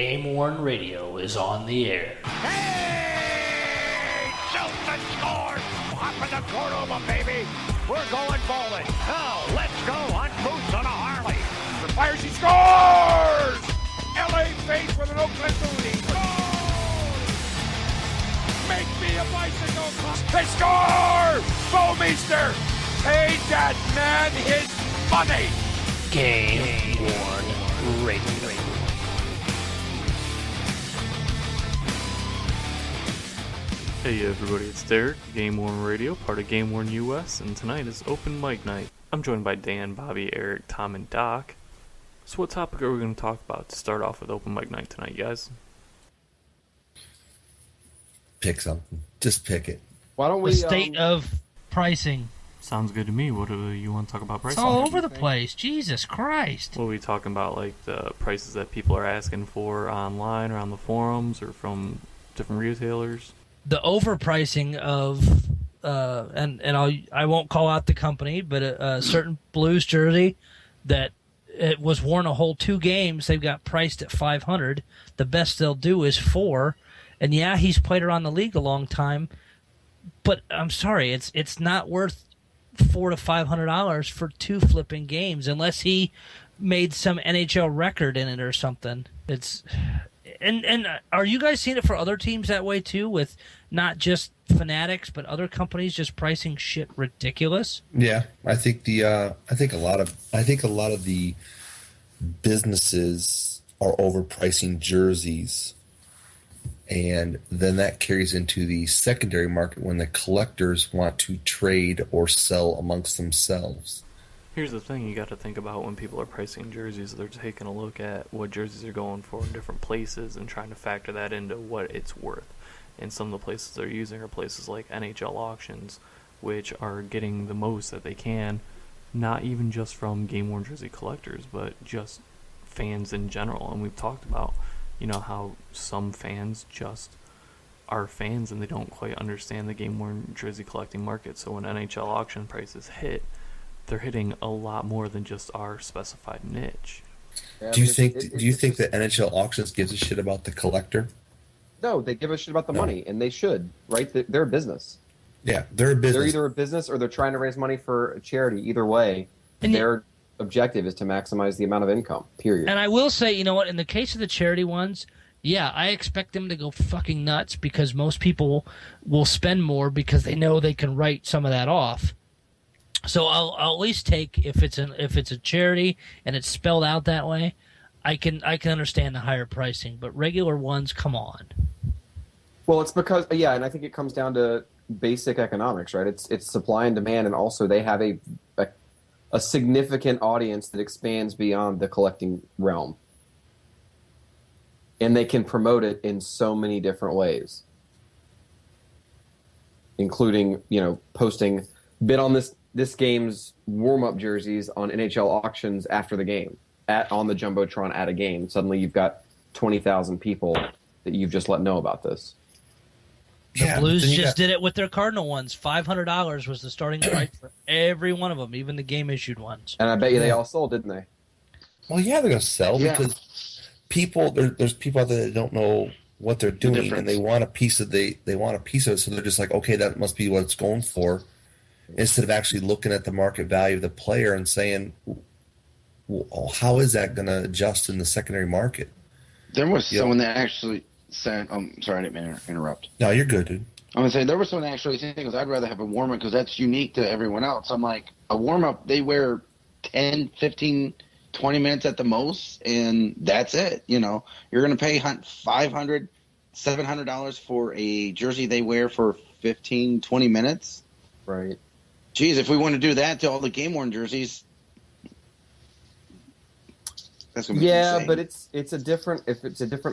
GameWorn Radio is on the air. Hey! Chilton scores! Up in the Cordova, baby! We're going bowling. Now, let's go hunt moose on a Harley. The fires, he scores! LA face with an Oakland booty. Make me a bicycle club. They score! Bowmeister paid that man his money. GameWorn Radio. Hey everybody, it's Derek, GameWorn Radio, part of GameWorn.us, and tonight is open mic night. I'm joined by Dan, Bobby, Eric, Tom, and Doc. So what topic are we going to talk about to start off with open mic night tonight, guys? Pick something. Just pick it. Why don't we... The state of pricing. Sounds good to me. What do you want to talk about pricing? It's all over the place. Jesus Christ. What are we talking about, like the prices that people are asking for online or on the forums or from different retailers? The overpricing of, I won't call out the company, but a certain Blues jersey that it was worn a whole 2 games. They've got priced at $500. The best they'll do is $400. And yeah, he's played around the league a long time, but I'm sorry, it's not worth $400 to $500 for 2 flipping games unless he made some NHL record in it or something. It's. And are you guys seeing it for other teams that way too, with not just Fanatics but other companies just pricing shit ridiculous? Yeah, I think a lot of the businesses are overpricing jerseys, and then that carries into the secondary market when the collectors want to trade or sell amongst themselves. Here's the thing you got to think about when people are pricing jerseys. They're taking a look at what jerseys are going for in different places and trying to factor that into what it's worth. And some of the places they're using are places like NHL auctions, which are getting the most that they can, not even just from game-worn jersey collectors, but just fans in general. And we've talked about, how some fans just are fans and they don't quite understand the game-worn jersey collecting market. So when NHL auction prices hit, they're hitting a lot more than just our specified niche. Yeah, do you think that NHL auctions gives a shit about the collector? No, they give a shit about the money, and they should, right? They're a business. Yeah, they're a business. They're either a business or they're trying to raise money for a charity. Either way, their objective is to maximize the amount of income, period. And I will say, you know what, in the case of the charity ones, yeah, I expect them to go fucking nuts because most people will spend more because they know they can write some of that off. So I'll at least take if it's a charity and it's spelled out that way, I can understand the higher pricing. But regular ones, come on. Well, it's because and I think it comes down to basic economics, right? It's supply and demand, and also they have a significant audience that expands beyond the collecting realm, and they can promote it in so many different ways, including posting bid on this game's warm-up jerseys on NHL auctions after the game, on the Jumbotron at a game. Suddenly you've got 20,000 people that you've just let know about this. The Blues just did it with their Cardinal ones. $500 was the starting price for every one of them, even the game-issued ones. And I bet you they all sold, didn't they? Well, yeah, they're going to sell because there's people out there that don't know what they're doing, and they want a piece of they want a piece of it, so they're just like, okay, that must be what it's going for. Instead of actually looking at the market value of the player and saying, well, how is that going to adjust in the secondary market? There was someone that actually said, sorry, I didn't mean to interrupt. No, you're good, dude. I'm going to say there was someone that actually said, I'd rather have a warm-up because that's unique to everyone else. I'm like, a warm-up, they wear 10, 15, 20 minutes at the most, and that's it. You're going to pay $500, $700 for a jersey they wear for 15, 20 minutes? Right. Geez, if we want to do that to all the game-worn jerseys, that's going to be insane. But it's a different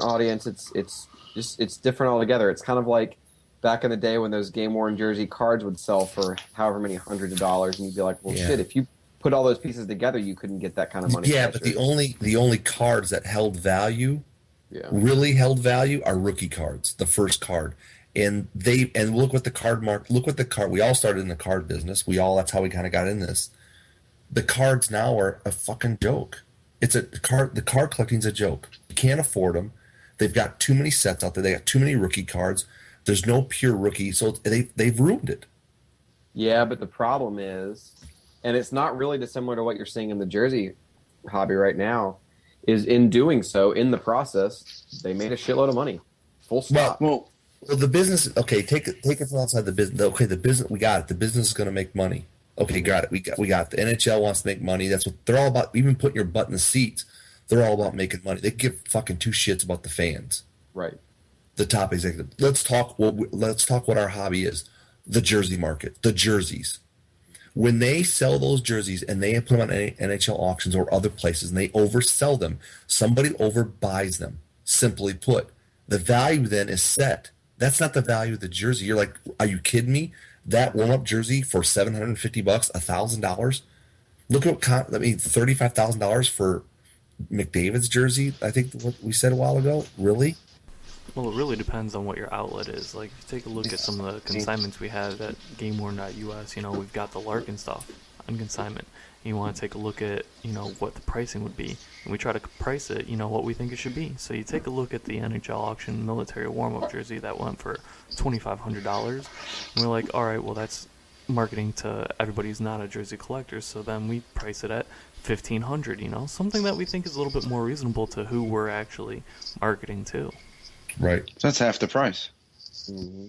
audience. It's different altogether. It's kind of like back in the day when those game-worn jersey cards would sell for however many hundreds of dollars, and you'd be like, well, shit, if you put all those pieces together, you couldn't get that kind of money. Yeah, but the only cards that held value, really held value, are rookie cards. The first card. And look what the card we all started in the card business. That's how we kind of got in this. The cards now are a fucking joke. The card collecting's a joke. You can't afford them. They've got too many sets out there. They got too many rookie cards. There's no pure rookie, so they've ruined it. Yeah, but the problem is, and it's not really dissimilar to what you're seeing in the jersey hobby right now, is in doing so, in the process, they made a shitload of money. Full stop. Well, The business, okay, take it from outside the business. Okay, the business, we got it. The business is going to make money. Okay, got it. We got it. The NHL wants to make money. That's what they're all about. Even putting your butt in the seats, they're all about making money. They give fucking two shits about the fans. Right. The top executive. Let's talk what our hobby is. The jersey market, the jerseys. When they sell those jerseys and they put them on NHL auctions or other places and they oversell them, somebody overbuys them. Simply put, the value then is set. That's not the value of the jersey. You're like, are you kidding me? That warm-up jersey for $750, $1,000. Look at $35,000 for McDavid's jersey. I think what we said a while ago. Really? Well, it really depends on what your outlet is. Like, if you take a look at some of the consignments we have at GameWorn.us, we've got the Larkin stuff on consignment. You want to take a look at, what the pricing would be. And we try to price it, what we think it should be. So you take a look at the NHL auction military warm-up jersey that went for $2,500. And we're like, all right, well, that's marketing to everybody who's not a jersey collector. So then we price it at $1,500, something that we think is a little bit more reasonable to who we're actually marketing to. Right. So that's half the price. Mm-hmm.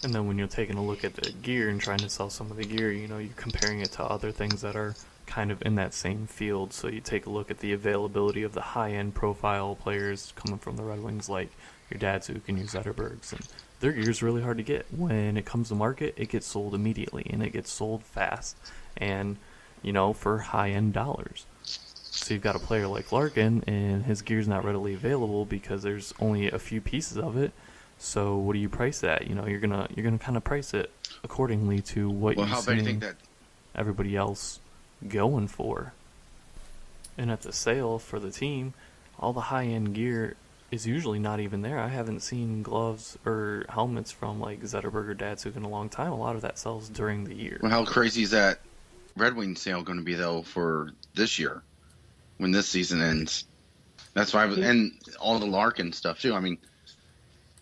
And then when you're taking a look at the gear and trying to sell some of the gear, you're comparing it to other things that are kind of in that same field. So you take a look at the availability of the high-end profile players coming from the Red Wings, like your Datsuk and your Zetterbergs, and their gear's really hard to get. When it comes to market, it gets sold immediately, and it gets sold fast, and, for high-end dollars. So you've got a player like Larkin, and his gear's not readily available because there's only a few pieces of it. So what do you price that? You're gonna kind of price it accordingly to what how bad do you think that everybody else going for. And at the sale for the team, all the high-end gear is usually not even there. I haven't seen gloves or helmets from like Zetterberg or Datsuk in a long time. A lot of that sells during the year. Well, how crazy is that Red Wing sale going to be though for this year when this season ends? That's why, and all the Larkin stuff too. I mean,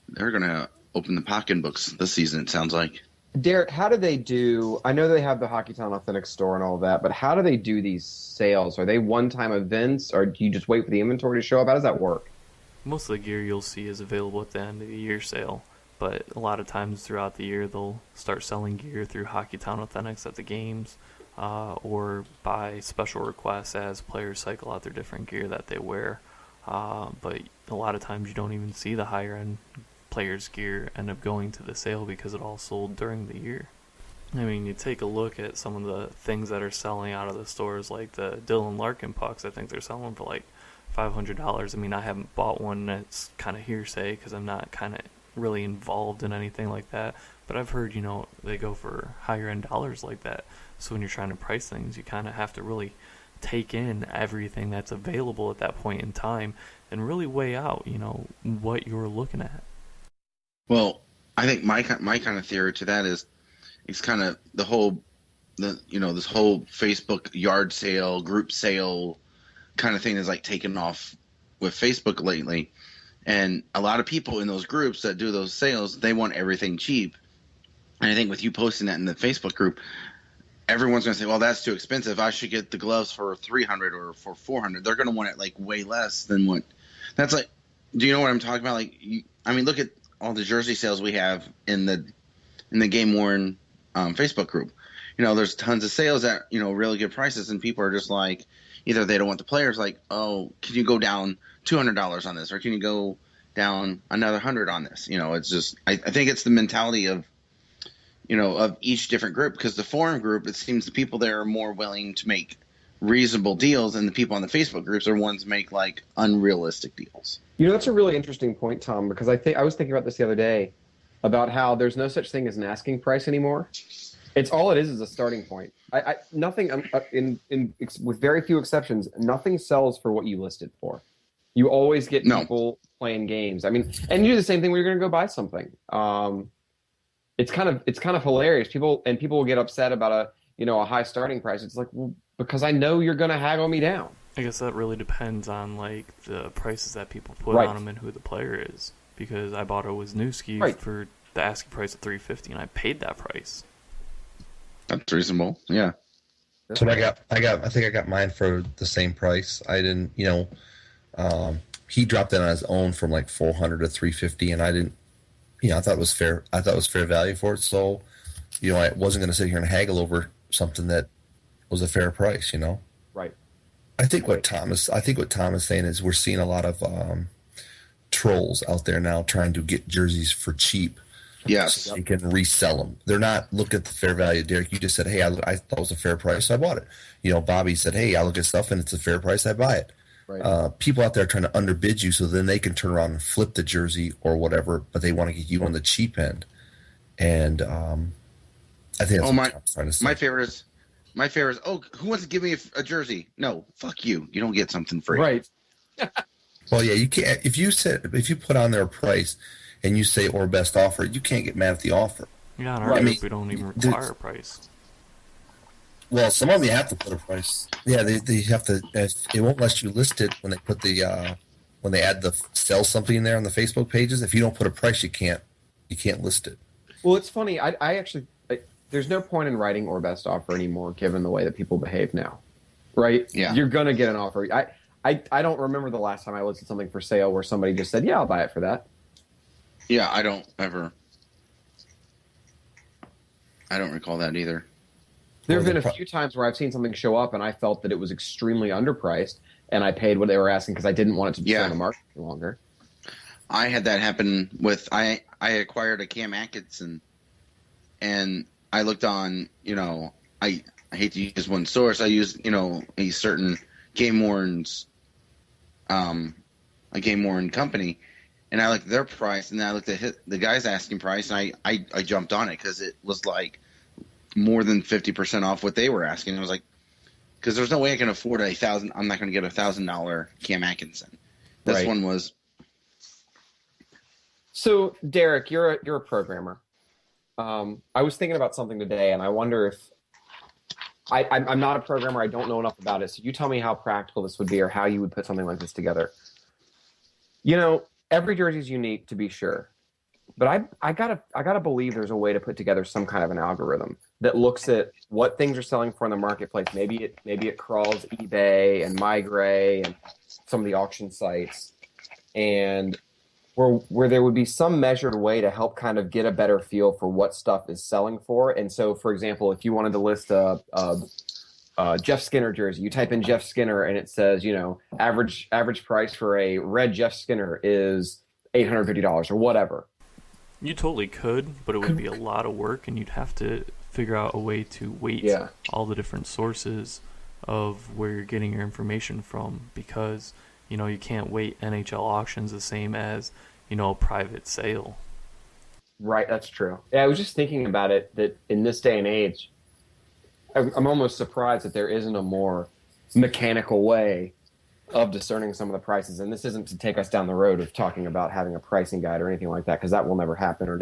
they're going to open the pocketbooks this season, it sounds like. Derek, how do they do? I know they have the Hockeytown Authentic store and all of that, but how do they do these sales? Are they one-time events, or do you just wait for the inventory to show up? How does that work? Most of the gear you'll see is available at the end of the year sale, but a lot of times throughout the year they'll start selling gear through Hockeytown Authentics at the games, or by special requests as players cycle out their different gear that they wear. But a lot of times you don't even see the higher-end players' gear end up going to the sale because it all sold during the year. I mean, you take a look at some of the things that are selling out of the stores, like the Dylan Larkin pucks. I think they're selling for like $500. I mean, I haven't bought one. That's kind of hearsay because I'm not kind of really involved in anything like that. But I've heard, they go for higher-end dollars like that. So when you're trying to price things, you kind of have to really take in everything that's available at that point in time and really weigh out, what you're looking at. Well, I think my kind of theory to that is it's kind of this whole Facebook yard sale, group sale kind of thing is like taken off with Facebook lately. And a lot of people in those groups that do those sales, they want everything cheap. And I think with you posting that in the Facebook group, everyone's going to say, well, that's too expensive. I should get the gloves for $300 or for $400. They're going to want it like way less than what that's like. Do you know what I'm talking about? Like, look at all the jersey sales we have in the GameWorn Facebook group. There's tons of sales at, really good prices, and people are just like, either they don't want the players, like, oh, can you go down $200 on this, or can you go down another $100 on this? It's just, I think it's the mentality of, of each different group, because the forum group, it seems the people there are more willing to make reasonable deals, and the people on the Facebook groups are ones make like unrealistic deals. That's a really interesting point, Tom, because I was thinking about this the other day about how there's no such thing as an asking price anymore. It's all it is a starting point. Nothing with very few exceptions, nothing sells for what you listed for. You always get people playing games. I mean, and you do the same thing when you're going to go buy something. It's kind of hilarious. People will get upset about a high starting price. It's like, well, because I know you're going to haggle me down. I guess that really depends on like the prices that people put Right. on them and who the player is. Because I bought a Wisniewski Right. for the asking price of $350, and I paid that price. That's reasonable. Yeah. So I think I got mine for the same price. I didn't, he dropped it on his own from like 400 to 350, and I didn't, I thought it was fair. I thought it was fair value for it. So, I wasn't going to sit here and haggle over something that was a fair price. Right. I think what Tom is saying is we're seeing a lot of trolls out there now trying to get jerseys for cheap. Yes. So they can resell them. They're not looking at the fair value. Derek, you just said, hey, I thought it was a fair price, so I bought it. Bobby said, hey, I look at stuff and it's a fair price, I buy it. Right. People out there trying to underbid you so then they can turn around and flip the jersey or whatever, but they want to get you on the cheap end. And I think that's what Tom's trying to say. My favorite is, oh, who wants to give me a jersey? No, fuck you. You don't get something free. Right. Well, yeah, you can't. If you put on their price and you say or best offer, you can't get mad at the offer. Yeah, in our group, we don't even require a price. Well, some of them you have to put a price. Yeah, they have to. It won't let you list it when they put when they add the sell something in there on the Facebook pages. If you don't put a price, you can't list it. Well, it's funny. I actually there's no point in writing or best offer anymore, given the way that people behave now. Right? Yeah. You're gonna get an offer. I don't remember the last time I listed something for sale where somebody just said, "Yeah, I'll buy it for that." Yeah, I don't recall that either. There have been a few times where I've seen something show up and I felt that it was extremely underpriced, and I paid what they were asking because I didn't want it to be on the market any longer. I had that happen with I acquired a Cam Atkinson, and I looked on, I hate to use one source. I used, a certain GameWorn's, a GameWorn company, and I looked at their price, and then I looked at the guy's asking price, and I jumped on it because it was like more than 50% off what they were asking. I was like, because there's no way I can afford $1,000. I'm not going to get $1,000 Cam Atkinson. This one was. So, Derek, you're a programmer. I was thinking about something today, and I wonder if I'm not a programmer. I don't know enough about it. So you tell me how practical this would be, or how you would put something like this together. Every jersey is unique, to be sure, but I gotta believe there's a way to put together some kind of an algorithm that looks at what things are selling for in the marketplace. Maybe it crawls eBay and MyGray and some of the auction sites, and where there would be some measured way to help kind of get a better feel for what stuff is selling for. And so, for example, if you wanted to list a Jeff Skinner jersey, you type in Jeff Skinner and it says, average price for a red Jeff Skinner is $850 or whatever. You totally could, but it would be a lot of work, and you'd have to figure out a way to weight all the different sources of where you're getting your information from, because you can't weight NHL auctions the same as a private sale. Right, that's true. Yeah, I was just thinking about it, that in this day and age, I'm almost surprised that there isn't a more mechanical way of discerning some of the prices. And this isn't to take us down the road of talking about having a pricing guide or anything like that, because that will never happen, or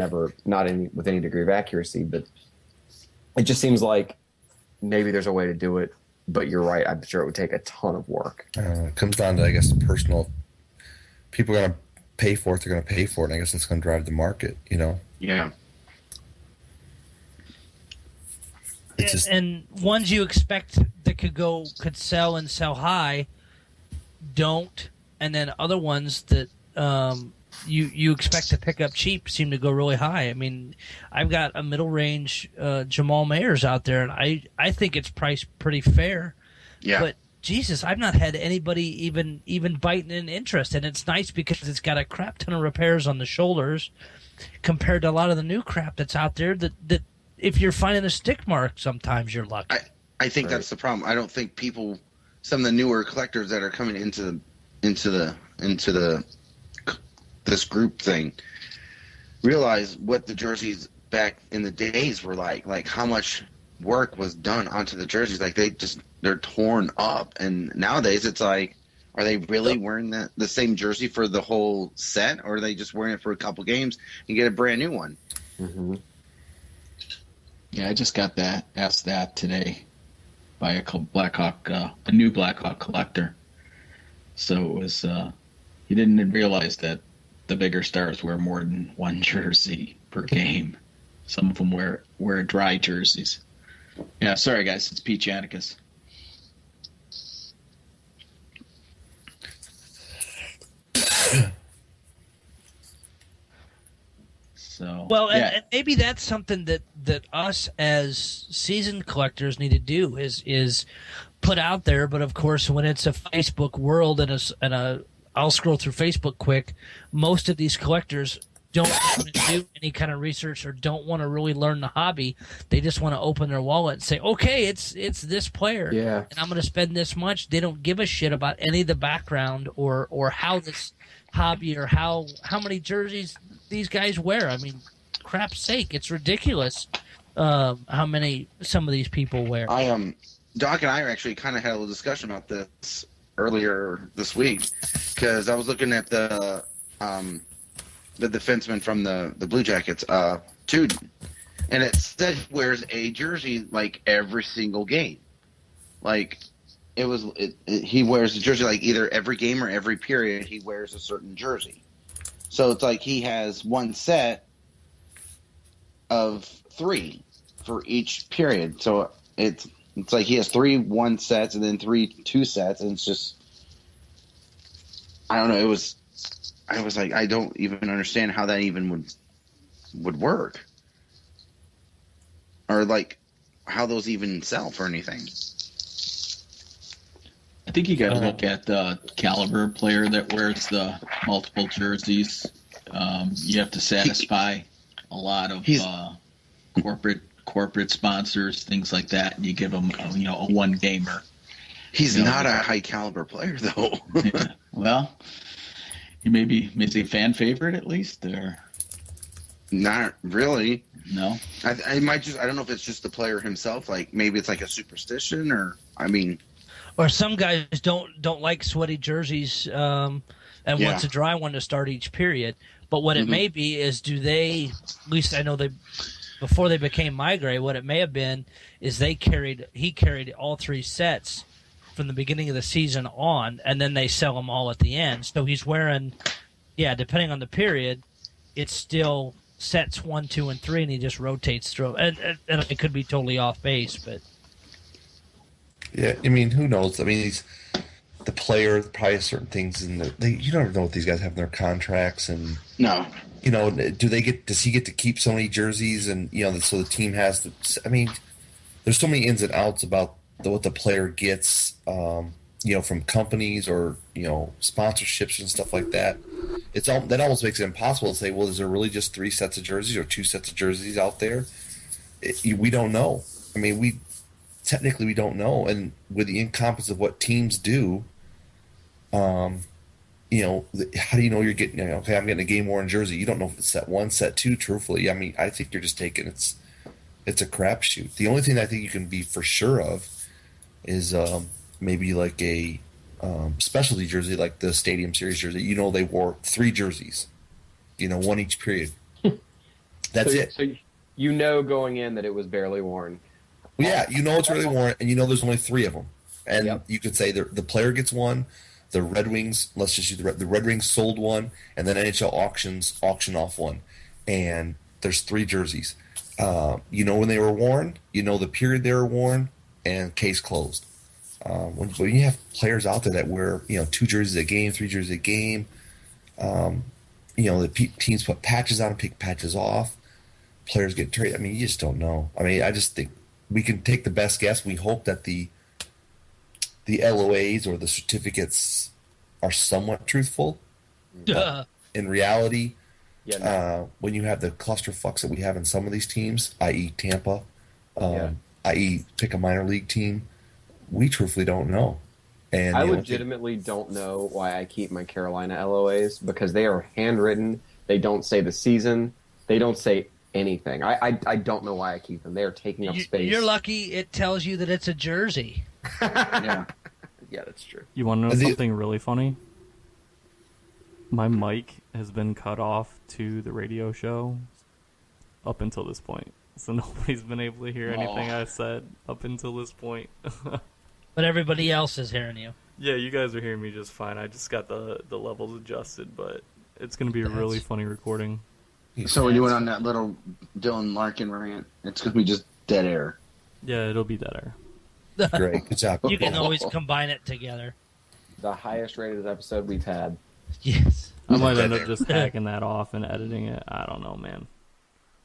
not with any degree of accuracy. But it just seems like maybe there's a way to do it. But you're right. I'm sure it would take a ton of work. It comes down to, I guess, the personal. People are going to pay for it. They're going to pay for it. And I guess it's going to drive the market. Yeah. And ones you expect that could sell and sell high, don't, and then other ones that you expect to pick up cheap seem to go really high. I mean, I've got a middle range Jamal Mayers out there, and I think it's priced pretty fair. Yeah. But Jesus, I've not had anybody even biting an interest, and it's nice because it's got a crap ton of repairs on the shoulders compared to a lot of the new crap that's out there that if you're finding a stick mark, sometimes you're lucky. I think that's the problem. I don't think some of the newer collectors that are coming into this group thing realize what the jerseys back in the days were like how much work was done onto the jerseys. Like they're torn up, and nowadays it's like, are they really wearing the same jersey for the whole set, or are they just wearing it for a couple games and get a brand new one? Mm-hmm. Yeah, I just got asked that today by a new Blackhawk collector. So it was he didn't realize that the bigger stars wear more than one jersey per game. Some of them wear dry jerseys. Yeah, sorry guys, it's Pete Janicus. So Well, yeah. and maybe that's something that us as season collectors need to do is put out there. But of course, when it's a Facebook world and I'll scroll through Facebook quick. Most of these collectors don't want to do any kind of research or don't want to really learn the hobby. They just want to open their wallet and say, okay, it's this player, and I'm going to spend this much. They don't give a shit about any of the background or how this hobby or how many jerseys these guys wear. I mean, crap's sake, it's ridiculous how many some of these people wear. Doc and I actually kind of had a little discussion about this earlier this week because I was looking at the defenseman from the Blue Jackets, Tuden, and it said he wears a jersey like every single game. Like he wears a jersey like either every game or every period he wears a certain jersey. So it's like he has one set of 3 for each period. So it's like he has 3 1 sets and then 3 2 sets, and it's just I don't know. I was like, I don't even understand how that even would work, or like how those even sell for anything. I think you got to look at the caliber player that wears the multiple jerseys. You have to satisfy a lot of corporate sponsors, things like that, and you give them a one gamer. He's not a high caliber player though. Yeah. Well, he maybe a fan favorite at least, or not really. No, I might I don't know if it's just the player himself. Like maybe it's like a superstition, or I mean. Or some guys don't like sweaty jerseys and wants a dry one to start each period. But what it may be is do they, at least I know they, before they became My Gray, what it may have been is he carried all 3 sets from the beginning of the season on, and then they sell them all at the end. So he's wearing, depending on the period, it's still sets 1, 2, and 3, and he just rotates through. And it could be totally off base, but. Yeah, I mean, who knows? I mean, the player probably has certain things, and you never know what these guys have in their contracts, and no, does he get to keep so many jerseys, and so the team has to. I mean, there's so many ins and outs about what the player gets, from companies or sponsorships and stuff like that. That almost makes it impossible to say, well, is there really just 3 sets of jerseys or 2 sets of jerseys out there? We don't know. I mean, technically we don't know, and with the incompetence of what teams do, how do you know you're getting? Okay, I'm getting a GameWorn jersey. You don't know if it's set 1, set 2. Truthfully, I mean, I think you're just taking it's a crapshoot. The only thing I think you can be for sure of is maybe like a specialty jersey, like the Stadium Series jersey. They wore 3 jerseys, 1 each period. That's it. So going in that it was barely worn. Well, yeah, it's really worn, and there's only 3 of them. And you could say the player gets 1, the Red Wings, let's just use the Red Wings sold 1, and then NHL auction off 1. And there's 3 jerseys. When they were worn, the period they were worn, and case closed. When you have players out there that wear, 2 jerseys a game, 3 jerseys a game, the teams put patches on and pick patches off. Players get traded. I mean, you just don't know. I mean, I just think we can take the best guess. We hope that the LOAs or the certificates are somewhat truthful. In reality, when you have the clusterfucks that we have in some of these teams, i.e. Tampa, i.e. pick a minor league team, we truthfully don't know. And I legitimately don't know why I keep my Carolina LOAs, because they are handwritten. They don't say the season. They don't say anything. I don't know why I keep them. They are taking up space. You're lucky it tells you that it's a jersey. Yeah, that's true. You want to know something really funny? My mic has been cut off to the radio show up until this point. So nobody's been able to hear anything I said up until this point. But everybody else is hearing you. Yeah, you guys are hearing me just fine. I just got the levels adjusted, but it's going to be a really funny recording. So when you went on that little Dylan Larkin rant, it's going to be just dead air. Yeah, it'll be dead air. Great, good job. You can always combine it together. The highest rated episode we've had. Yes. I might end up just hacking that off and editing it. I don't know, man.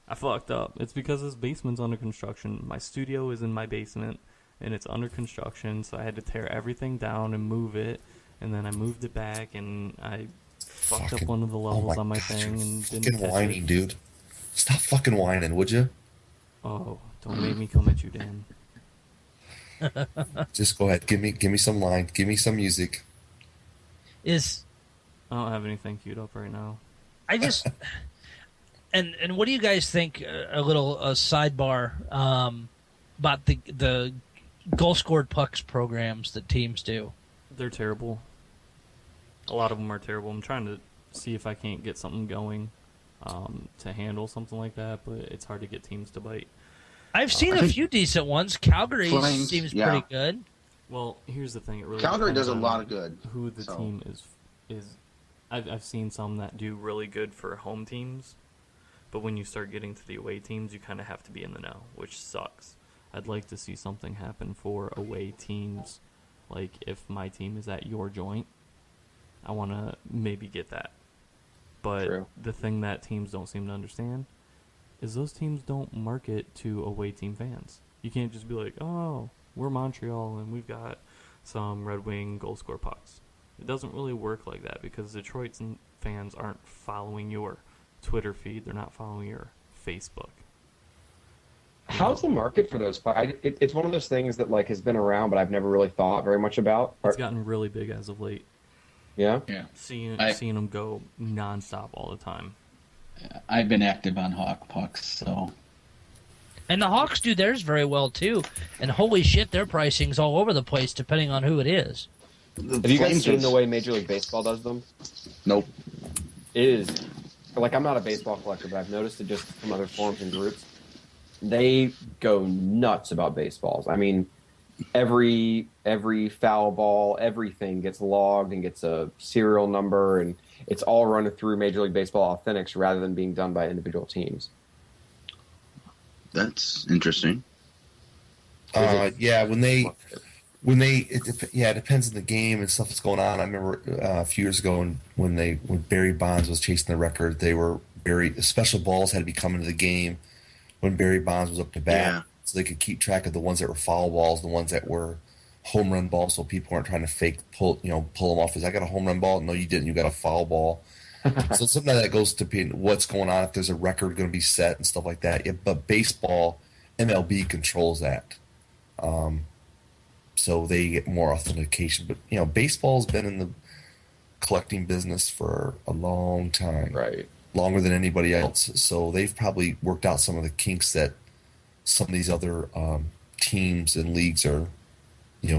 I fucked up. It's because this basement's under construction. My studio is in my basement, and it's under construction, so I had to tear everything down and move it, and then I moved it back, and I fucked up one of the levels on my thing and didn't fucking whining, dude. Stop fucking whining, would you? Oh, don't make me come at you, Dan. Just go ahead. Give me some line. Give me some music. I don't have anything queued up right now. I just and what do you guys think? A little sidebar about the goal scored pucks programs that teams do. They're terrible. A lot of them are terrible. I'm trying to see if I can't get something going to handle something like that, but it's hard to get teams to bite. I've seen a few decent ones. Calgary seems pretty good. Well, here's the thing. It really Calgary does a depends lot on of good. Who the team is. I've seen some that do really good for home teams, but when you start getting to the away teams, you kind of have to be in the know, which sucks. I'd like to see something happen for away teams. Like, if my team is at your joint, I want to maybe get that. But the thing that teams don't seem to understand is those teams don't market to away team fans. You can't just be like, oh, we're Montreal and we've got some Red Wing goal score pucks. It doesn't really work like that because Detroit's fans aren't following your Twitter feed. They're not following your Facebook. How's the market for those? It's one of those things that like has been around, but I've never really thought very much about. It's gotten really big as of late. Yeah? Yeah. Seeing them go nonstop all the time. I've been active on Hawk pucks, so. And the Hawks do theirs very well, too. And holy shit, their pricing's all over the place depending on who it is. Have you guys seen the way Major League Baseball does them? Nope. It is. Like, I'm not a baseball collector, but I've noticed it just from other forums and groups. They go nuts about baseballs. I mean, every foul ball, everything gets logged and gets a serial number, and it's all run through Major League Baseball Authentics rather than being done by individual teams. That's interesting. Yeah, it depends on the game and stuff that's going on. I remember a few years ago when Barry Bonds was chasing the record, special balls had to be coming to the game when Barry Bonds was up to bat, so they could keep track of the ones that were foul balls, the ones that were home run balls, so people weren't trying to pull them off. I got a home run ball? No, you didn't. You got a foul ball. So something that goes to what's going on, if there's a record going to be set and stuff like that. Yeah, but baseball, MLB controls that. So they get more authentication. But, baseball's been in the collecting business for a long time. Right. Longer than anybody else. So they've probably worked out some of the kinks that some of these other teams and leagues are,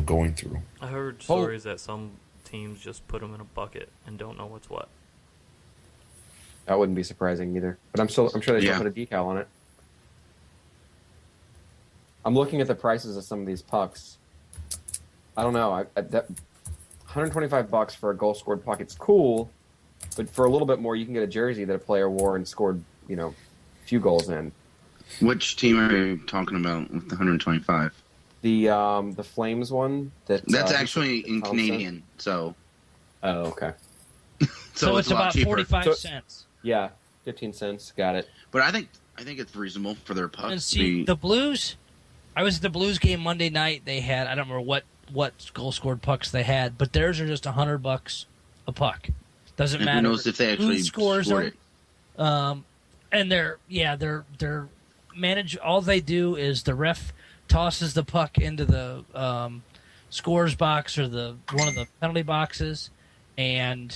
going through. I heard stories that some teams just put them in a bucket and don't know what's what. That wouldn't be surprising either. But I'm sure they should put a decal on it. I'm looking at the prices of some of these pucks. I don't know. That $125 for a goal scored puck, it's cool, but for a little bit more, you can get a jersey that a player wore and scored, a few goals in. Which team are you talking about with the 125? The Flames one. That's actually in Canadian. So. Oh, okay. So it's about 45 cents. Yeah, 15 cents. Got it. But I think it's reasonable for their pucks. And see, the Blues. I was at the Blues game Monday night. They had, I don't remember what goal scored pucks they had, but theirs are just $100 a puck. Doesn't matter. Who knows if they actually scores them. And they're manage. All they do is the ref tosses the puck into the scores box or one of the penalty boxes, and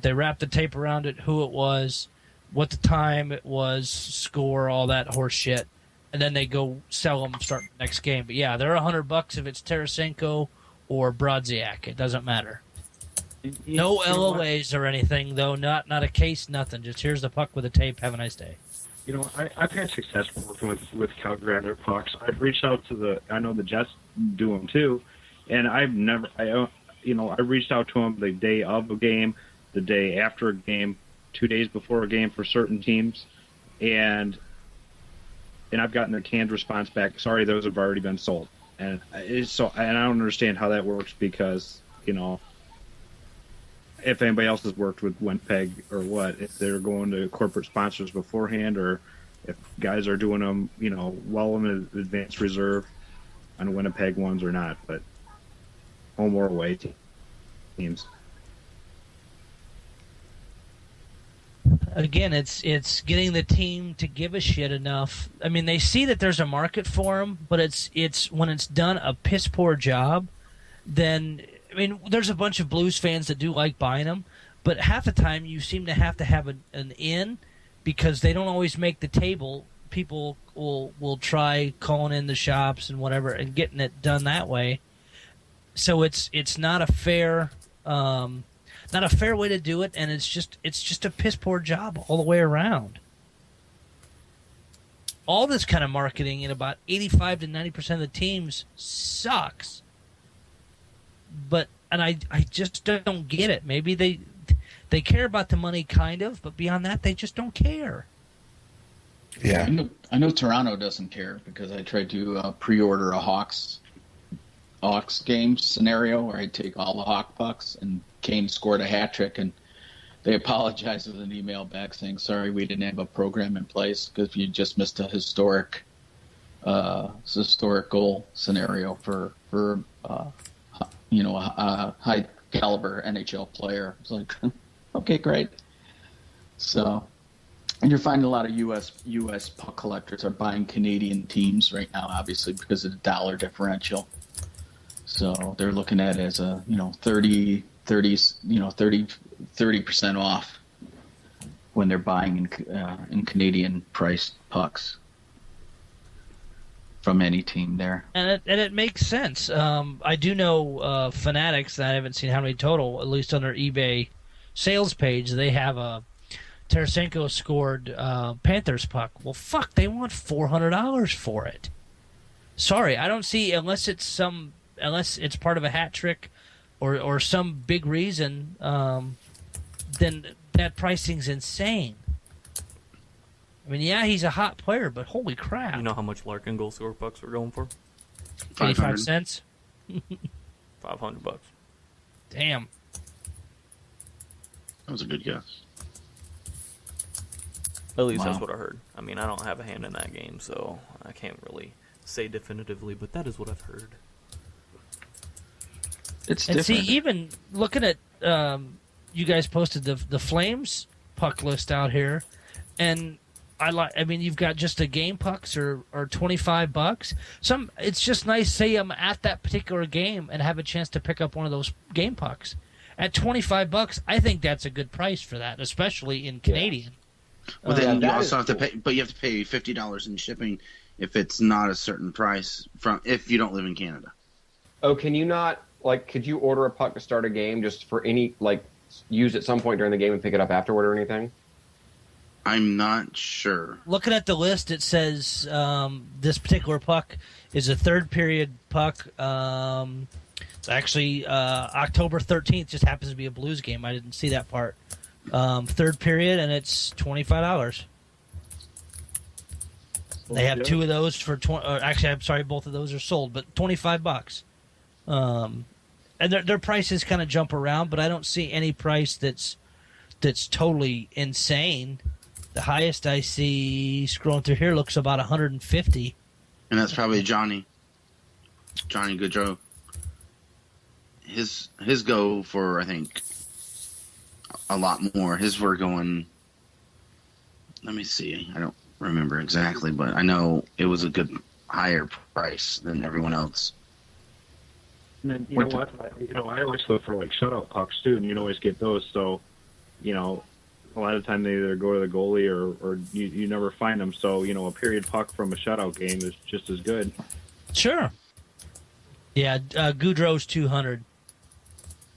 they wrap the tape around it, who it was, what the time it was, score, all that horse shit. And then they go sell them, start the next game. But yeah, they're $100 if it's Tarasenko or Brodziak. It doesn't matter. No LOAs or anything, though. Not a case, nothing. Just here's the puck with the tape. Have a nice day. I've had success working with Calgary and their pucks. I've reached out to I know the Jets do them too, And I reached out to them the day of a game, the day after a game, 2 days before a game for certain teams, and I've gotten a canned response back. Sorry, those have already been sold. And I don't understand how that works because if anybody else has worked with Winnipeg or what, if they're going to corporate sponsors beforehand, or if guys are doing them, well in advanced reserve on Winnipeg ones or not, but home or away teams. Again, it's getting the team to give a shit enough. I mean, they see that there's a market for them, but it's when it's done a piss poor job, then there's a bunch of Blues fans that do like buying them, but half the time you seem to have an in because they don't always make the table. People will try calling in the shops and whatever and getting it done that way. So it's not a fair way to do it, and it's just a piss poor job all the way around. All this kind of marketing in about 85 to 90% of the teams sucks. And I just don't get it. Maybe they care about the money kind of, but beyond that they just don't care. Yeah. I know Toronto doesn't care because I tried to pre-order a Hawks game scenario where I take all the Hawk pucks, and Kane scored a hat trick, and they apologized with an email back saying, sorry, we didn't have a program in place because you just missed a historic goal scenario for a high caliber NHL player. It's like, okay, great. So, and you're finding a lot of U.S. puck collectors are buying Canadian teams right now, obviously because of the dollar differential. So they're looking at it as a 30% off when they're buying in Canadian priced pucks from any team there. And it makes sense. I do know Fanatics, and I haven't seen how many total, at least on their eBay sales page, they have a Tarasenko scored Panthers puck. Well, fuck, they want $400 for it. Sorry, I don't see, unless it's part of a hat trick or some big reason, then that pricing's insane. I mean, yeah, he's a hot player, but holy crap. You know how much Larkin goal score pucks were going for? 85 cents? $500. Damn. That was a good guess. At least Wow. that's what I heard. I mean, I don't have a hand in that game, so I can't really say definitively, but that is what I've heard. It's And different. see, even looking at, you guys posted the Flames puck list out here, and you've got just the game pucks or $25. It's just nice. Say I'm at that particular game and have a chance to pick up one of those game pucks at $25. I think that's a good price for that, especially in Canadian. Well, then you that also is have to pay, but you have to pay $50 in shipping if it's not a certain price if you don't live in Canada. Oh, can you not, could you order a puck to start a game just for use at some point during the game and pick it up afterward or anything? I'm not sure. Looking at the list, it says this particular puck is a third period puck. It's actually October 13th. Just happens to be a Blues game. I didn't see that part. Third period, and it's $25. They have two of those for actually, I'm sorry, both of those are sold, but $25. And their prices kind of jump around, but I don't see any price that's totally insane. The highest I see scrolling through here looks about $150. And that's probably Johnny Gaudreau. His go for, I think, a lot more. His were going, let me see, I don't remember exactly, but I know it was a good higher price than everyone else. And then, you know what? I always look for shutout pucks too, and you always get those. So, a lot of the time they either go to the goalie or you never find them. So, a period puck from a shutout game is just as good. Sure. Yeah, Gaudreau's 200,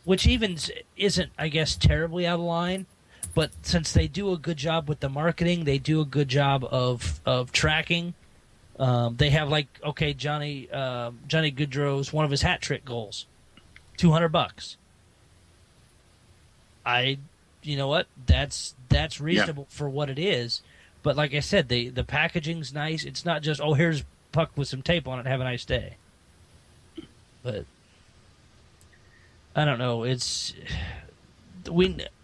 which even isn't, I guess, terribly out of line. But since they do a good job with the marketing, they do a good job of tracking They have Johnny Goodrow's one of his hat trick goals, $200. You know what? That's reasonable for what it is. But like I said, the packaging's nice. It's not just, oh, here's puck with some tape on it. Have a nice day. But I don't know.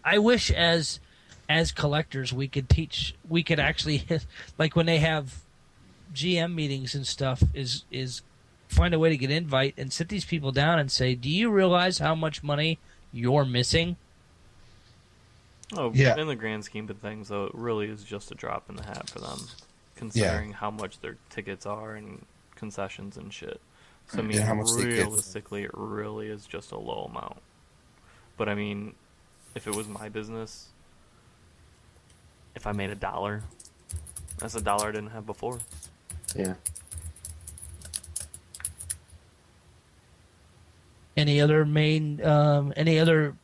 I wish as collectors we could actually like when they have GM meetings and stuff is find a way to get invite and sit these people down and say, do you realize how much money you're missing? Oh, yeah. In the grand scheme of things, though, it really is just a drop in the hat for them, considering how much their tickets are and concessions and shit. So, I mean, realistically, it really is just a low amount. But, I mean, if it was my business, if I made $1, that's $1 I didn't have before. Yeah. Any other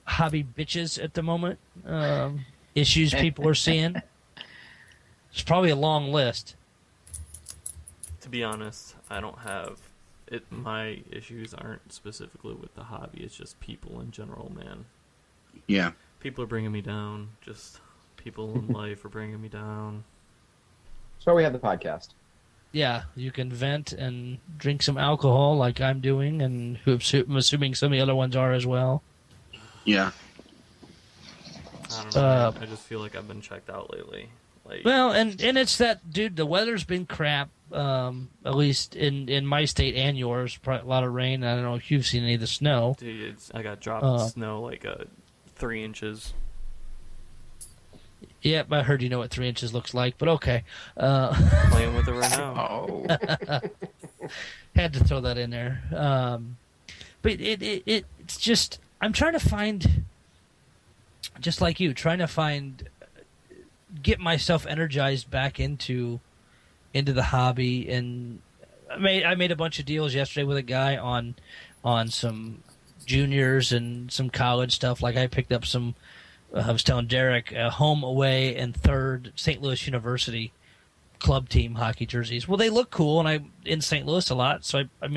hobby bitches at the moment? Issues people are seeing? It's probably a long list. To be honest, I don't have it. My issues aren't specifically with the hobby. It's just people in general, man. Yeah. People are bringing me down. Just people in life are bringing me down. So we have the podcast. Yeah, you can vent and drink some alcohol like I'm doing, and I'm assuming some of the other ones are as well. Yeah. I don't know. I just feel like I've been checked out lately. Well, and it's that, dude, the weather's been crap, at least in my state and yours. Probably a lot of rain. I don't know if you've seen any of the snow. Dude, I got dropped in snow 3 inches. Yep, I heard you know what 3 inches looks like, but okay. Playing with it right now. Oh. Had to throw that in there. But it's just, I'm trying to find, just like you, get myself energized back into the hobby. And I made a bunch of deals yesterday with a guy on some juniors and some college stuff. Like I picked up some, I was telling Derek, home, away, and third St. Louis University club team hockey jerseys. Well, they look cool, and I'm in St. Louis a lot, so I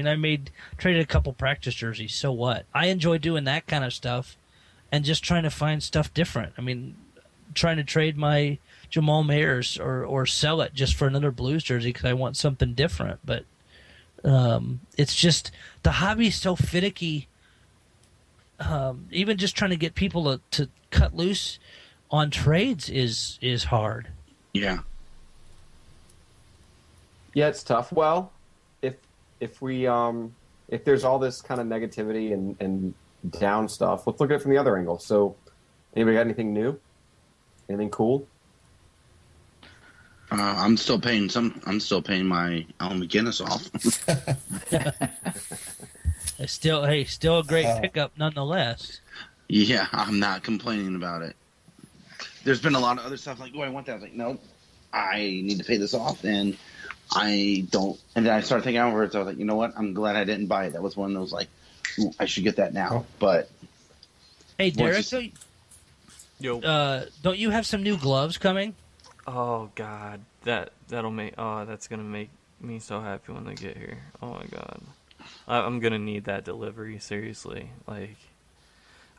traded a couple practice jerseys. So what? I enjoy doing that kind of stuff, and just trying to find stuff different. I mean, trying to trade my Jamal Mayers or sell it just for another Blues jersey because I want something different. But it's just the hobby's so finicky. Even just trying to get people to cut loose on trades is hard. Yeah. Yeah, it's tough. Well, if there's all this kind of negativity and down stuff, let's look at it from the other angle. So, anybody got anything new? Anything cool? I'm still paying my Alan McGinnis off. Still a great pickup nonetheless. Yeah, I'm not complaining about it. There's been a lot of other stuff like, oh, I want that. I was like, nope, I need to pay this off, and I don't. And then I started thinking afterwards. I was like, you know what? I'm glad I didn't buy it. That was one of those like, ooh, I should get that now. But hey, Derek, don't you have some new gloves coming? Oh God, that's gonna make me so happy when they get here. Oh my God. I'm gonna need that delivery, seriously. Like,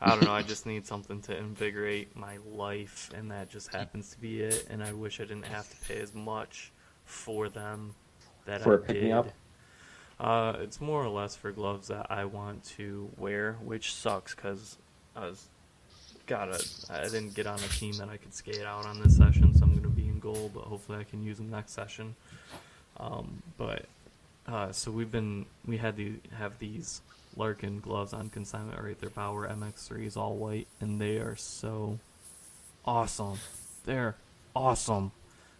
I don't know, I just need something to invigorate my life, and that just happens to be it. And I wish I didn't have to pay as much for them that for I picking did. Up? It's more or less for gloves that I want to wear, which sucks because I didn't get on a team that I could skate out on this session, so I'm gonna be in goal, but hopefully I can use them next session. So we have these Larkin gloves on consignment, right? They're Bauer MX3s, all white, and they are so awesome. They're awesome.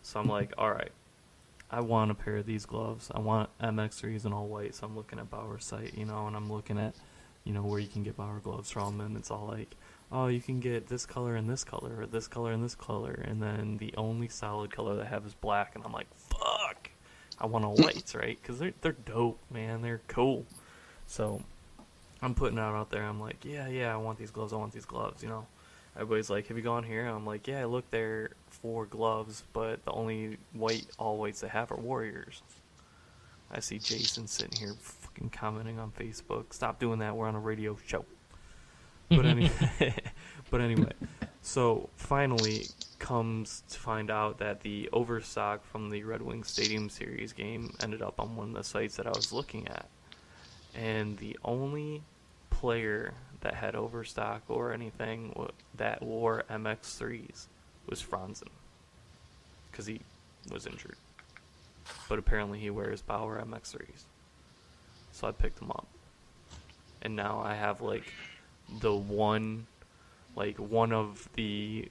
So I'm like, all right, I want a pair of these gloves. I want MX3s in all white. So I'm looking at Bauer's site, and I'm looking at, where you can get Bauer gloves from, and it's all like, oh, you can get this color and this color, or this color and this color, and then the only solid color they have is black, and I'm like, fuck. I want all whites, right? Because they're dope, man. They're cool. So I'm putting it out there. I'm like, yeah, I want these gloves. Everybody's like, have you gone here? And I'm like, yeah, I looked there for gloves, but the only all whites they have are Warriors. I see Jason sitting here fucking commenting on Facebook. Stop doing that. We're on a radio show. But anyway, so finally comes to find out that the overstock from the Red Wings Stadium Series game ended up on one of the sites that I was looking at. And the only player that had overstock or anything that wore MX3s was Franzen. Because he was injured. But apparently he wears Bauer MX3s. So I picked them up. And now I have one of the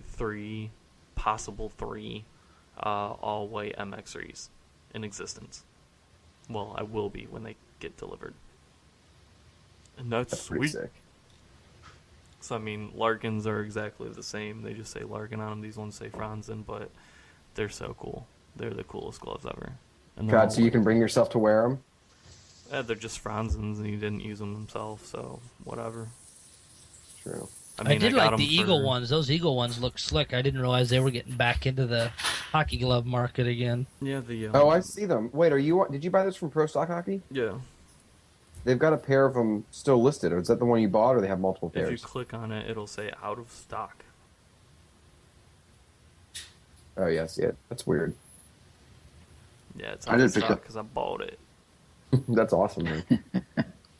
possible three all-white MX3s in existence. Well, I will be when they get delivered. And that's pretty sweet. sick. So, I mean, Larkins are exactly the same. They just say Larkin on them. These ones say Franzen, but they're so cool. They're the coolest gloves ever. And God, so you can bring yourself to wear them? they're just Franzens, and he didn't use them himself, so whatever. True. I did like the them Eagle ones. Those Eagle ones look slick. I didn't realize they were getting back into the hockey glove market again. Yeah, Oh, I see them. Wait, did you buy this from Pro Stock Hockey? Yeah. They've got a pair of them still listed. Is that the one you bought, or they have multiple pairs? If you click on it, it'll say out of stock. Oh, yeah, I see it. That's weird. Yeah, it's out of stock because I bought it. That's awesome, man.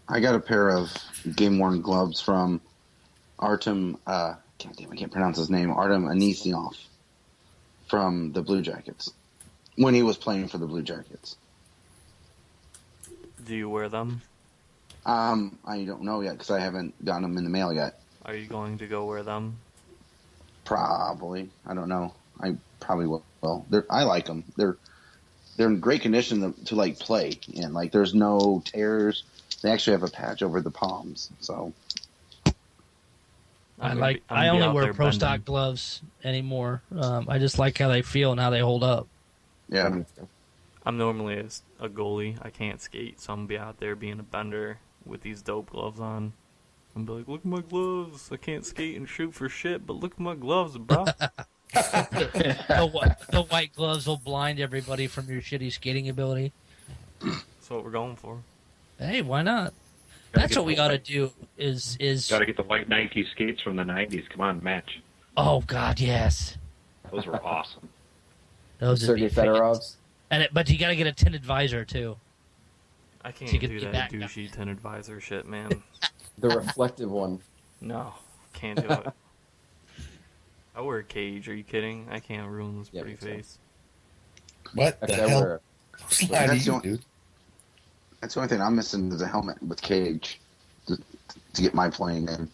I got a pair of game-worn gloves from Artem, God damn, I can't pronounce his name, Artem Anisimov from the Blue Jackets, when he was playing for the Blue Jackets. Do you wear them? I don't know yet because I haven't gotten them in the mail yet. Are you going to go wear them? Probably. I don't know. I probably will. I like them. They're in great condition to play in. There's no tears. They actually have a patch over the palms. So I only wear Pro Stock gloves anymore. I just like how they feel and how they hold up. Yeah. I'm normally a goalie. I can't skate, so I'm going to be out there being a bender with these dope gloves on. I'm be like, look at my gloves. I can't skate and shoot for shit, but look at my gloves, bro. The white gloves will blind everybody from your shitty skating ability. That's what we're going for. Hey, why not? That's what we ought to do is... Got to get the white Nike skates from the 90s. Come on, match. Oh, God, yes. Those were awesome. Those would be Sergei Fedorovs. But you got to get a tinted visor, too. I can't So you do can that be back douchey tinted visor shit, man. The reflective one. No, can't do it. I wear a cage. Are you kidding? I can't ruin this pretty face. What the hell? That's the only thing I'm missing is a helmet with cage to get my playing in.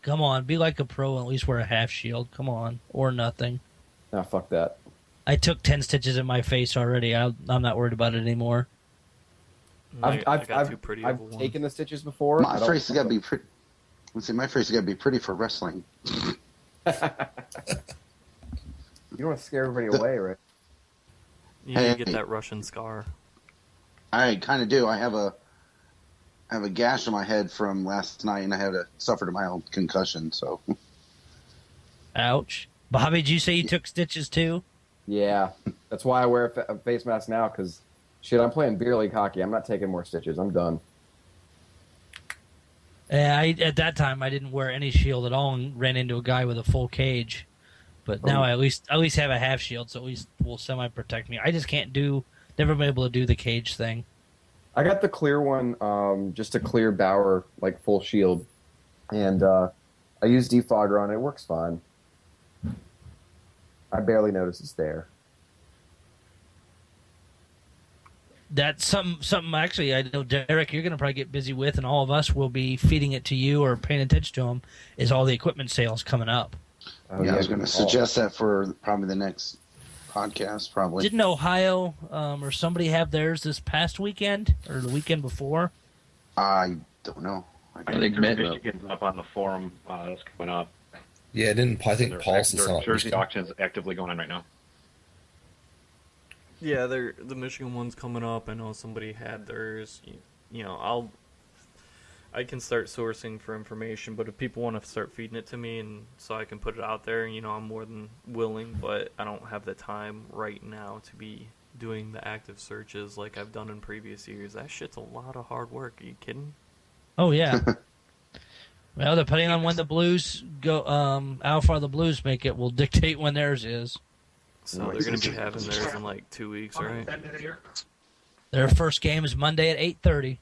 Come on. Be like a pro and at least wear a half shield. Come on. Or nothing. Nah, fuck that. I took 10 stitches in my face already. I'm not worried about it anymore. I've taken the stitches before. My face has got to be pretty. Let's see, my face has got to be pretty for wrestling. You don't want to scare everybody away, right? You need to get that Russian scar. I kind of do. I have a gash on my head from last night, and I suffered a mild concussion. So, ouch. Bobby, did you say you took stitches too? Yeah, that's why I wear a face mask now. Because shit, I'm playing beer league hockey. I'm not taking more stitches. I'm done. At that time, I didn't wear any shield at all and ran into a guy with a full cage. But now I at least have a half shield, so at least will semi-protect me. I just never been able to do the cage thing. I got the clear one, just a clear Bauer, full shield. And I use defogger on it. It works fine. I barely notice it's there. That's something actually I know, Derek, you're going to probably get busy with, and all of us will be feeding it to you or paying attention to them, is all the equipment sales coming up. I was going to suggest that for probably the next podcast, probably. Didn't Ohio or somebody have theirs this past weekend or the weekend before? I don't know. I think Michigan's up on the forum. That's coming up. Yeah, I think Paul's is on. Jersey auction is actively going on right now. Yeah, the Michigan one's coming up. I know somebody had theirs. You know, I can start sourcing for information, but if people want to start feeding it to me and so I can put it out there, I'm more than willing, but I don't have the time right now to be doing the active searches like I've done in previous years. That shit's a lot of hard work. Are you kidding? Oh yeah. Well, depending on when the Blues go, how far the Blues make it will dictate when theirs is. So they're going to be having theirs in like 2 weeks, right? Their first game is Monday at 8:30.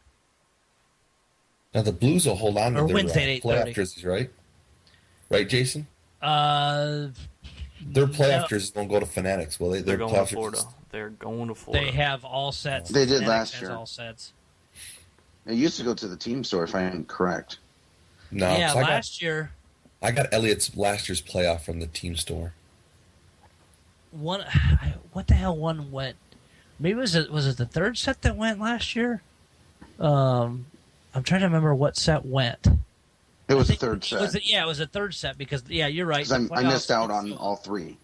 Now the Blues will hold on to Or their Wednesday at playoff 8:30. jerseys, right? Right, Jason? Uh, Their playoff no. jerseys won't go to Fanatics, will they? They're Their going to playoff Florida. jerseys- They're going to Florida. They have all sets. They did Fanatics last has year. all sets. It used to go to the team store, if I am correct. No, Yeah, 'cause last year. I got Elliot's last year's playoff from the team store. What the hell one went? Maybe was it the third set that went last year? I'm trying to remember what set went. It was the third set. It was a third set because you're right. Because I missed out on all three.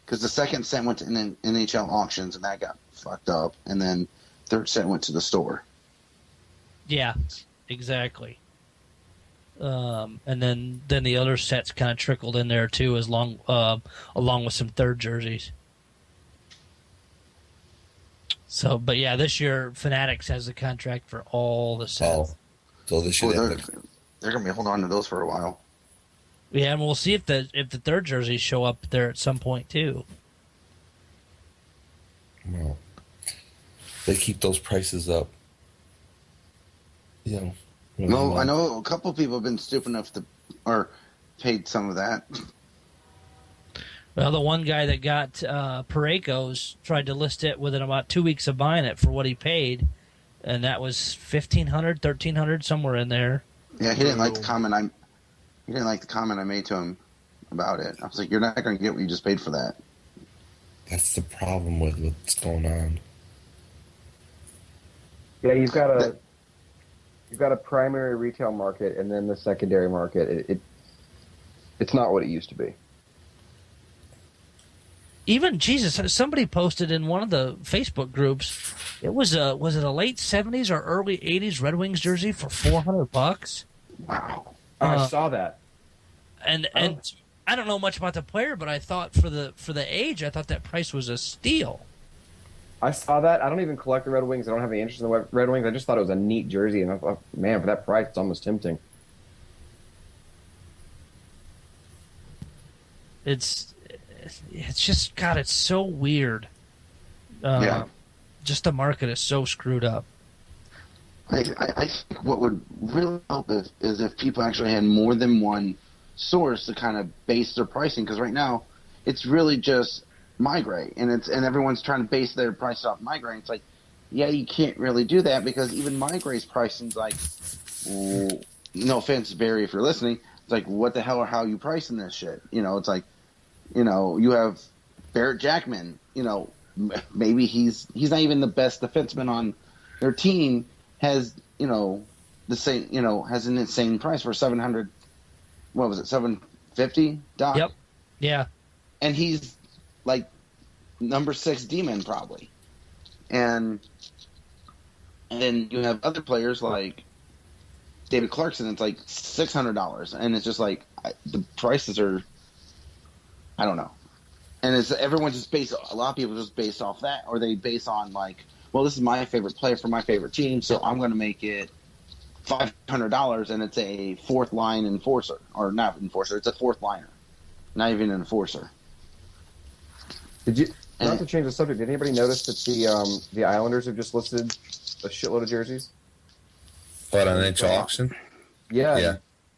Because the second set went to NHL auctions and that got fucked up, and then third set went to the store. Yeah, exactly. And then the other sets kind of trickled in there too, along with some third jerseys. So, but yeah, this year Fanatics has the contract for all the sets. Oh, so this year They're going to be holding on to those for a while. Yeah, and we'll see if the third jerseys show up there at some point too. well, they keep those prices up. You know. really No, well. I know a couple people have been stupid enough to, or paid some of that. Well, the one guy that got Parayco's tried to list it within about 2 weeks of buying it for what he paid, and that was $1,500, $1,300, somewhere in there. Yeah, he didn't like the comment I made to him about it. I was like, "You're not going to get what you just paid for that." That's the problem with what's going on. Yeah, you've got a primary retail market and then the secondary market. It's not what it used to be. Even Jesus, somebody posted in one of the Facebook groups. It was it a late '70s or early '80s Red Wings jersey for $400? Wow. I saw that. And I don't know much about the player, but I thought for the age, I thought that price was a steal. I saw that. I don't even collect the Red Wings. I don't have any interest in the Red Wings. I just thought it was a neat jersey, and I thought, man, for that price, it's almost tempting. It's just, God, it's so weird. Yeah. Just the market is so screwed up. I think what would really help is if people actually had more than one source to kind of base their pricing. Because right now, it's really just migrate, and everyone's trying to base their price off migrate. It's like, yeah, you can't really do that because even migrate's pricing's like, no offense, Barry, if you're listening, it's like, what the hell are how you pricing this shit? You know, it's like, you know, you have Barrett Jackman. You know, maybe he's not even the best defenseman on their team. Has, you know, the same, you know, has an insane price for $700. What was it, $750? Doc? Yep. Yeah. And he's like number 6 D-man probably. And then you have other players like David Clarkson. It's like $600, and it's just like the prices are, I don't know. And everyone's just based. A lot of people just based off that, or they base on like, well, this is my favorite player for my favorite team, so I'm going to make it $500, and it's a fourth line enforcer, or not enforcer. It's a fourth liner, not even an enforcer. Did you? Not to change the subject. Did anybody notice that the Islanders have just listed a shitload of jerseys? But on NHL auction? Yeah.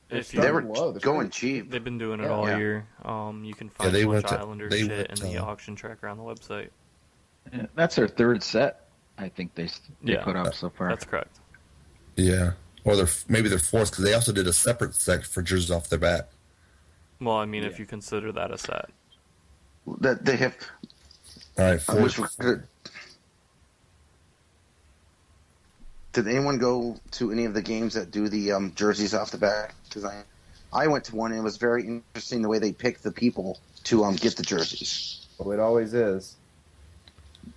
They were going cheap. They've been doing it all year. You can find Islanders shit in the auction tracker on the website. Yeah, that's their third set, I think they put up so far. That's correct. Yeah. Or maybe they're fourth, because they also did a separate set for jerseys off their bat. Well, I mean, if you consider that a set. That they have. All right. Did anyone go to any of the games that do the jerseys off the back? Because I went to one, and it was very interesting the way they picked the people to get the jerseys. Well, it always is.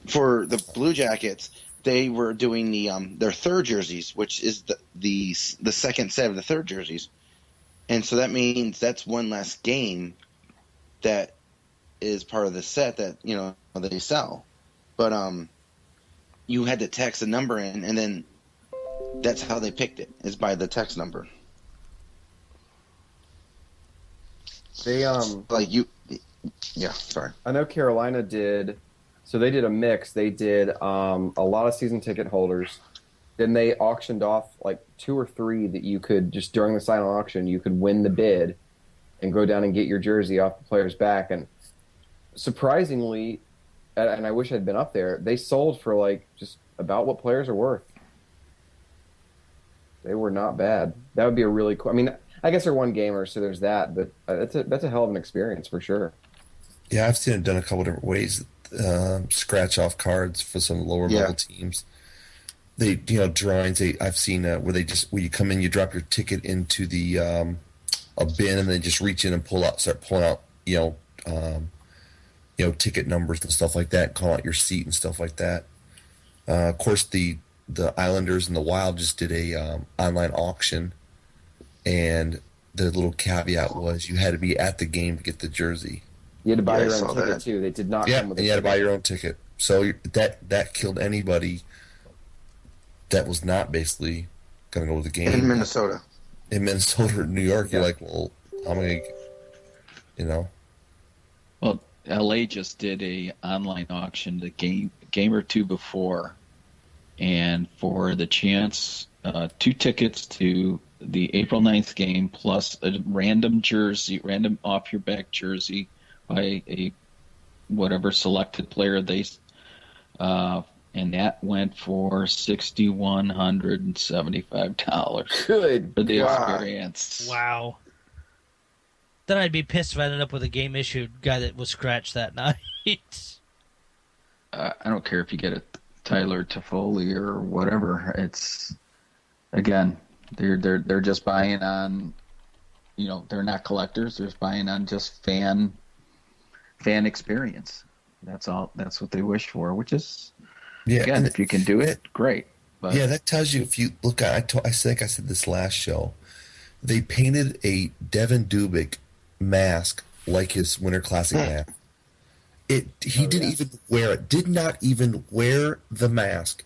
For the Blue Jackets, they were doing the their third jerseys, which is the second set of the third jerseys, and so that means that's one less game that is part of the set that that they sell. But you had to text a number in, and then that's how they picked it, is by the text number. They yeah, sorry. I know Carolina did. So they did a mix. They did a lot of season ticket holders. Then they auctioned off like 2 or 3 that you could just during the silent auction you could win the bid and go down and get your jersey off the player's back. And surprisingly, and I wish I'd been up there, they sold for like just about what players are worth. They were not bad. That would be a really cool. I mean, I guess they're one gamer, so there's that. But that's a hell of an experience for sure. Yeah, I've seen it done a couple different ways. Scratch off cards for some lower level teams. They, drawings. I've seen where you come in, you drop your ticket into the a bin, and then just reach in and start pulling out, ticket numbers and stuff like that. Call out your seat and stuff like that. Of course, the Islanders and the Wild just did a online auction, and the little caveat was you had to be at the game to get the jersey. You had to buy your own ticket too. They did not come with a you had to buy your own ticket. So that killed anybody that was not basically going to go to the game. In Minnesota. In Minnesota or New York, you're like, well, I'm going to, Well, LA just did a online auction the game or two before, and for the chance, 2 tickets to the April 9th game plus a random off your back jersey by a whatever selected player and that went for $6,175. Good for the God. experience. Wow. Then I'd be pissed if I ended up with a game issued guy that was scratched that night. I don't care if you get a Tyler Toffoli or whatever. It's again, they're just buying on, they're not collectors. They're just buying on just fan experience. That's all. That's what they wish for, which is. Yeah, again, if you can do it, great. But yeah, that tells you if you look at. I think I said this last show. They painted a Devin Dubik mask like his Winter Classic mask. He didn't even wear it. Did not even wear the mask.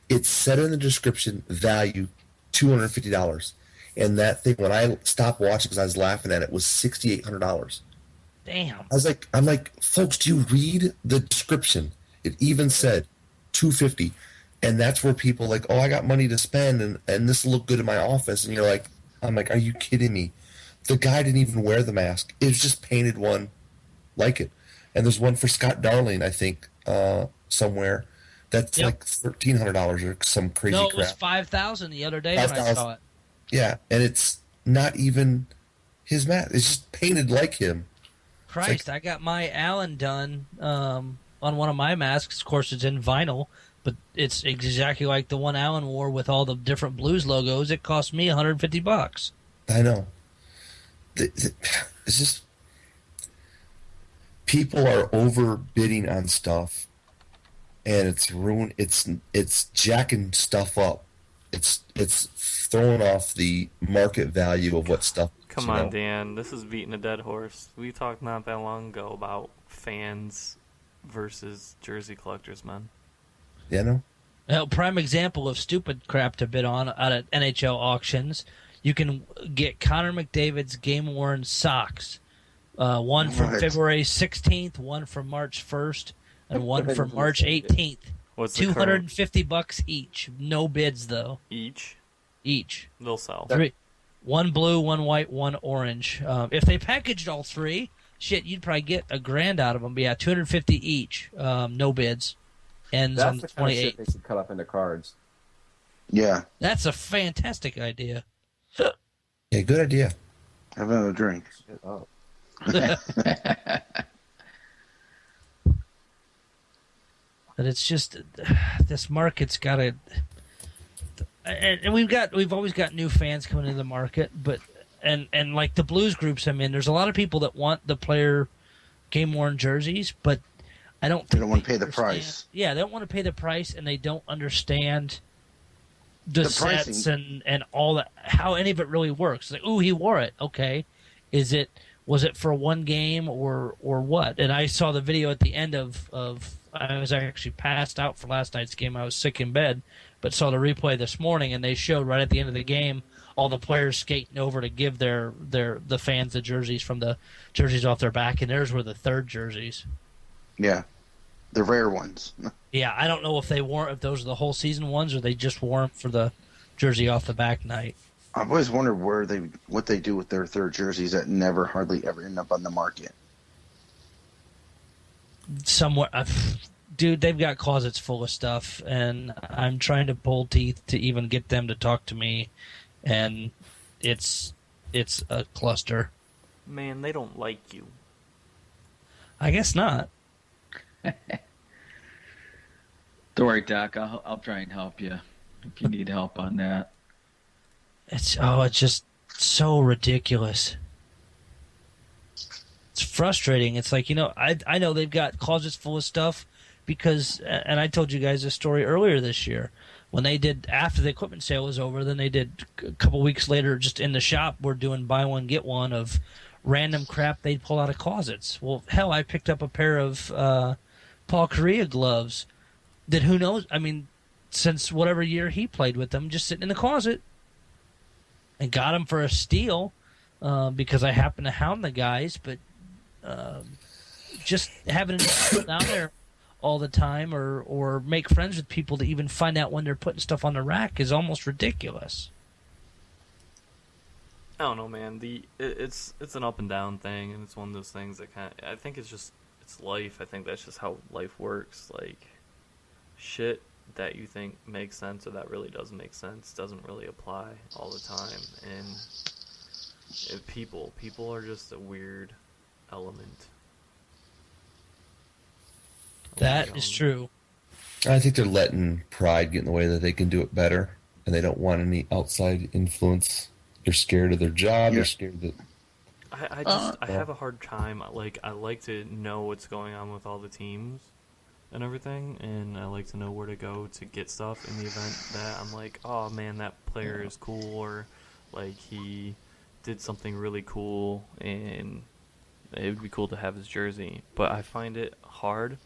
It said in the description value $250, and that thing when I stopped watching because I was laughing at it was $6,800. Damn. I'm like, folks, do you read the description? It even said $250, and that's where people like, oh, I got money to spend, and this will look good in my office, and you're like, I'm like, are you kidding me? The guy didn't even wear the mask. It was just painted one like it, and there's one for Scott Darling, I think, somewhere. That's like $1,300 or some crazy crap. No, it was $5,000 the other day when I saw it. Yeah, and it's not even his mask. It's just painted like him. Christ, I got my Allen done on one of my masks. Of course, it's in vinyl, but it's exactly like the one Allen wore with all the different Blues logos. It cost me $150. I know. It's just people are overbidding on stuff, and it's it's jacking stuff up. It's throwing off the market value of what stuff. Come on, Dan. This is beating a dead horse. We talked not that long ago about fans versus jersey collectors, man. Yeah, no. Prime example of stupid crap to bid on out at NHL auctions. You can get Connor McDavid's game-worn socks. One from February 16th, one from March 1st, and one from March 18th. What's the $250 each. No bids, though. Each? Each. They'll sell. 3. One blue, one white, one orange. If they packaged all 3, shit, you'd probably get $1,000 out of them. But yeah, $250 each. No bids. Ends on the 28th. That's the kind of shit they should cut up into cards. Yeah. That's a fantastic idea. Yeah, good idea. Have another drink. Oh. But it's just this market's got to, and we've always got new fans coming into the market, but and like the Blues groups I'm in, there's a lot of people that want the player game worn jerseys, but I don't. They don't want to pay the price. Yeah, they don't want to pay the price, and they don't understand the sets pricing. and all that, how any of it really works. Like, ooh, he wore it. Okay, was it for one game or what? And I saw the video at the end of I was actually passed out for last night's game. I was sick in bed, but saw the replay this morning, and they showed right at the end of the game all the players skating over to give the fans the jerseys from the jerseys off their back, and theirs were the third jerseys. Yeah, the rare ones. Yeah, I don't know if those are the whole season ones or they just wore them for the jersey off the back night. I've always wondered what they do with their third jerseys that never hardly ever end up on the market. Somewhere, dude, they've got closets full of stuff, and I'm trying to pull teeth to even get them to talk to me, and it's a cluster. Man, they don't like you. I guess not. Don't worry, Doc. I'll try and help you if you need help on that. It's just so ridiculous. It's frustrating. It's like, I know they've got closets full of stuff because, and I told you guys this story earlier this year, when they did, after the equipment sale was over, then they did a couple weeks later, just in the shop, we're doing buy one, get one of random crap they'd pull out of closets. Well, hell, I picked up a pair of Paul Correa gloves that who knows, since whatever year he played with them, just sitting in the closet, and got them for a steal because I happen to hound the guys, but just having to down there all the time or make friends with people to even find out when they're putting stuff on the rack is almost ridiculous. I don't know, man. It's an up and down thing, and it's one of those things that I think it's life. I think that's just how life works. Like, shit that you think makes sense or that really doesn't make sense doesn't really apply all the time. And people are just a weird element. That is true. I think they're letting pride get in the way that they can do it better, and they don't want any outside influence. They're scared of their job. Yeah. They're scared that. I have a hard time. Like, I like to know what's going on with all the teams and everything, and I like to know where to go to get stuff in the event that I'm like, oh man, that player is cool, or like he did something really cool, and it would be cool to have his jersey. But I find it hard,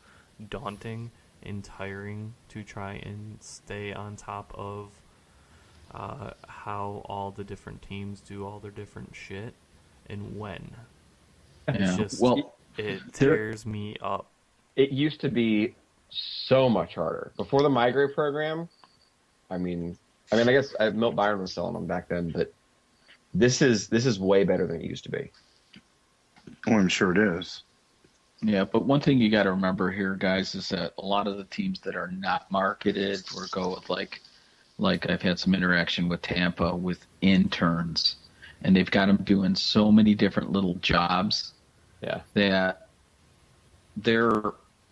daunting, and tiring to try and stay on top of how all the different teams do all their different shit and when. Yeah. It tears me up. It used to be so much harder before the migrate program. I guess Milt Byron was selling them back then, but this is way better than it used to be. Oh, I'm sure it is. Yeah, but one thing you got to remember here, guys, is that a lot of the teams that are not marketed or go with like I've had some interaction with Tampa with interns, and they've got them doing so many different little jobs. Yeah, that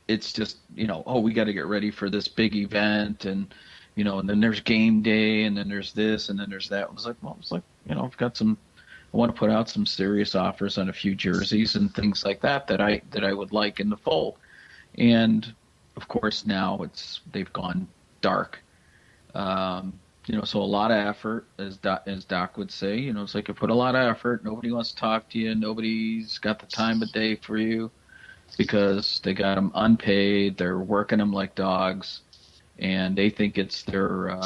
it's just, we got to get ready for this big event, and and then there's game day, and then there's this, and then there's that. I've got I want to put out some serious offers on a few jerseys and things like that I would like in the fold. And of course now they've gone dark. So a lot of effort, as Doc would say, it's like you put a lot of effort. Nobody wants to talk to you. Nobody's got the time of day for you because they got them unpaid. They're working them like dogs, and they think it's their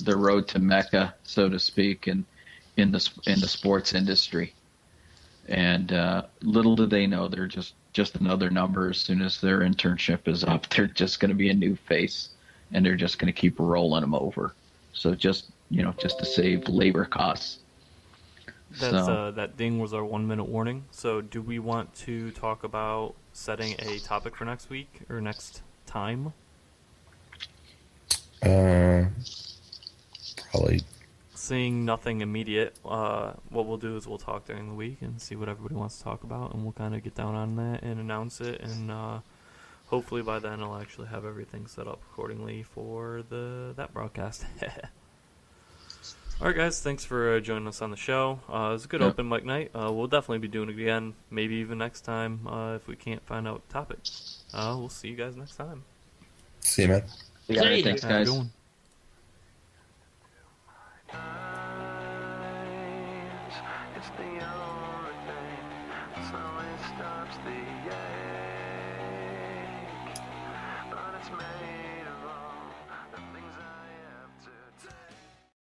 road to Mecca, so to speak, in the sports industry. And little do they know they're just another number. As soon as their internship is up, they're just going to be a new face, and they're just going to keep rolling them over. So just to save labor costs. That ding was our 1 minute warning. So do we want to talk about setting a topic for next week or next time? Probably. Seeing nothing immediate, what we'll do is we'll talk during the week and see what everybody wants to talk about, and we'll kind of get down on that and announce it, and hopefully by then I'll actually have everything set up accordingly for that broadcast. Alright guys, thanks for joining us on the show. It was a good open mic night. We'll definitely be doing it again, maybe even next time if we can't find out topics. We'll see you guys next time. See you, man. Thanks, guys. It's the only thing that slowly stops the air.